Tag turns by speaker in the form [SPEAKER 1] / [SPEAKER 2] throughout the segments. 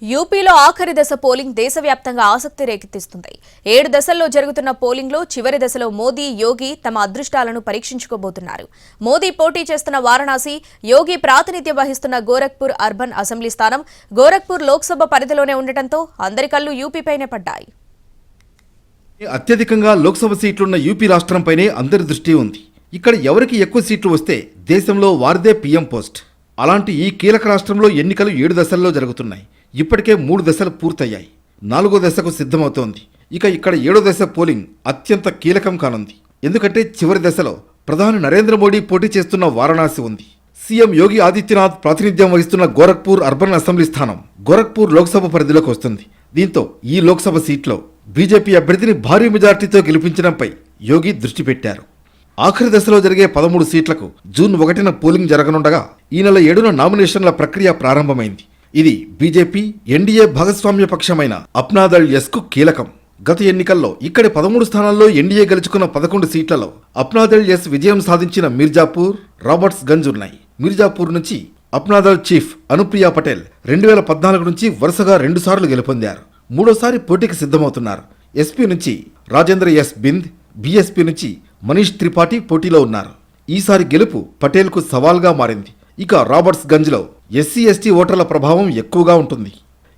[SPEAKER 1] యూపీలో ఆఖరి దశ పోలింగ్ దేశవ్యాప్తంగా ఆసక్తి రేకెత్తిస్తుంది. 7 దశల్లో జరుగుతున్న పోలింగ్లో చివరి దశలో మోదీ, యోగి తమ అదృష్టాలను పరీక్షించుకోబోతున్నారు. మోదీ పోటీ చేస్తున్న వారణాసి, యోగి ప్రాతినిధ్యం వహిస్తున్న గోరఖ్పూర్ అర్బన్ అసెంబ్లీ స్థానం గోరఖ్పూర్ లోక్సభ పరిధిలోనే ఉండటంతో అందరి కళ్లు యూపీపైనే పడ్డాయి.
[SPEAKER 2] అత్యధికంగా లోక్సభ సీట్లున్న యూపీ రాష్ట్రంపైనే అందరి దృష్టి ఉంది. ఇక్కడ ఎవరికి ఎక్కువ సీట్లు వస్తే దేశంలో వారిదే పీఎం పోస్ట్. అలాంటి ఈ కీలక రాష్ట్రంలో ఎన్నికలు 7 దశల్లో జరుగుతున్నాయి. ఇప్పటికే 3 దశలు పూర్తయ్యాయి. 4వ దశకు సిద్ధమవుతోంది. ఇక ఇక్కడ 7వ దశ పోలింగ్ అత్యంత కీలకం కానుంది. ఎందుకంటే చివరి దశలో ప్రధాని నరేంద్ర మోడీ పోటీ చేస్తున్న వారణాసి ఉంది. సీఎం యోగి ఆదిత్యనాథ్ ప్రాతినిధ్యం వహిస్తున్న గోరఖ్పూర్ అర్బన్ అసెంబ్లీ స్థానం గోరఖ్పూర్ లోక్సభ పరిధిలోకి వస్తుంది. దీంతో ఈ లోక్సభ సీట్లో బీజేపీ అభ్యర్థిని భారీ మెజార్టీతో గెలిపించడంపై యోగి దృష్టి పెట్టారు. ఆఖరి దశలో జరిగే 13 సీట్లకు జూన్ 1న పోలింగ్ జరగనుండగా ఈ నెల 7న నామినేషన్ల ప్రక్రియ ప్రారంభమైంది. ఇది బీజేపీ, ఎన్డీఏ భాగస్వామ్య పక్షమైన అప్నాదళ్ ఎస్కు కీలకం. గత ఎన్నికల్లో ఇక్కడి 13 స్థానాల్లో ఎన్డీఏ గెలుచుకున్న 11 సీట్లలో అప్నాదళ్ ఎస్ విజయం సాధించిన మిర్జాపూర్, రాబర్ట్స్ గంజ్ ఉన్నాయి. మిర్జాపూర్ నుంచి అప్నాదళ్ చీఫ్ అనుప్రియా పటేల్ 2014 నుంచి వరుసగా 2 సార్లు గెలుపొందారు. మూడోసారి పోటీకి సిద్ధమవుతున్నారు. ఎస్పీ నుంచి రాజేంద్ర ఎస్ బింద్, బీఎస్పీ నుంచి మనీష్ త్రిపాఠి పోటీలో ఉన్నారు. ఈసారి గెలుపు పటేల్కు సవాల్గా మారింది. ఇక రాబర్ట్స్ గంజ్లో ఎస్సీ ఎస్టీ ఓటర్ల ప్రభావం ఎక్కువగా ఉంటుంది.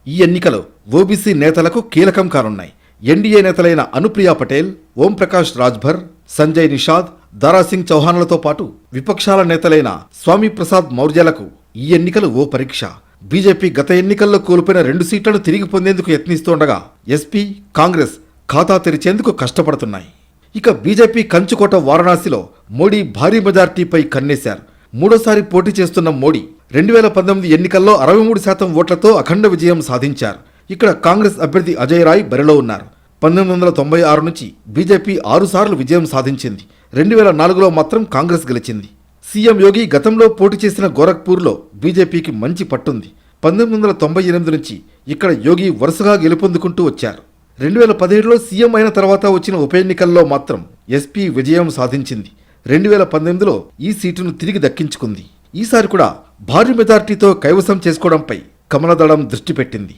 [SPEAKER 2] ఈ ఎన్నికలు ఓబీసీ నేతలకు కీలకం కానున్నాయి. ఎన్డీఏ నేతలైన అనుప్రియా పటేల్, ఓంప్రకాష్ రాజ్భర్, సంజయ్ నిషాద్, దారాసింగ్ చౌహాన్లతో పాటు విపక్షాల నేతలైన స్వామి ప్రసాద్ మౌర్యలకు ఈ ఎన్నికలు ఓ పరీక్ష. బీజేపీ గత ఎన్నికల్లో కోల్పోయిన 2 సీట్లను తిరిగి పొందేందుకు యత్నిస్తుండగా ఎస్పీ, కాంగ్రెస్ ఖాతా తెరిచేందుకు కష్టపడుతున్నాయి. ఇక బీజేపీ కంచుకోట వారణాసిలో మోడీ భారీ మెజార్టీపై కన్నేశారు. మూడోసారి పోటీ చేస్తున్న మోడీ 2019 ఎన్నికల్లో 63% ఓట్లతో అఖండ విజయం సాధించారు. ఇక్కడ కాంగ్రెస్ అభ్యర్థి అజయ్ రాయ్ బరిలో ఉన్నారు. 1996 నుంచి బీజేపీ 6 సార్లు విజయం సాధించింది. 2004లో మాత్రం కాంగ్రెస్ గెలిచింది. సీఎం యోగి గతంలో పోటీ చేసిన గోరఖ్పూర్లో బీజేపీకి మంచి పట్టుంది. 1998 నుంచి ఇక్కడ యోగి వరుసగా గెలుపొందుకుంటూ వచ్చారు. 2017లో సీఎం అయిన తర్వాత వచ్చిన ఉప ఎన్నికల్లో మాత్రం ఎస్పీ విజయం సాధించింది. 2018లో ఈ సీటును తిరిగి దక్కించుకుంది. ఈసారి కూడా భారీ మెజార్టీతో కైవసం చేసుకోవడంపై కమలదళం దృష్టి పెట్టింది.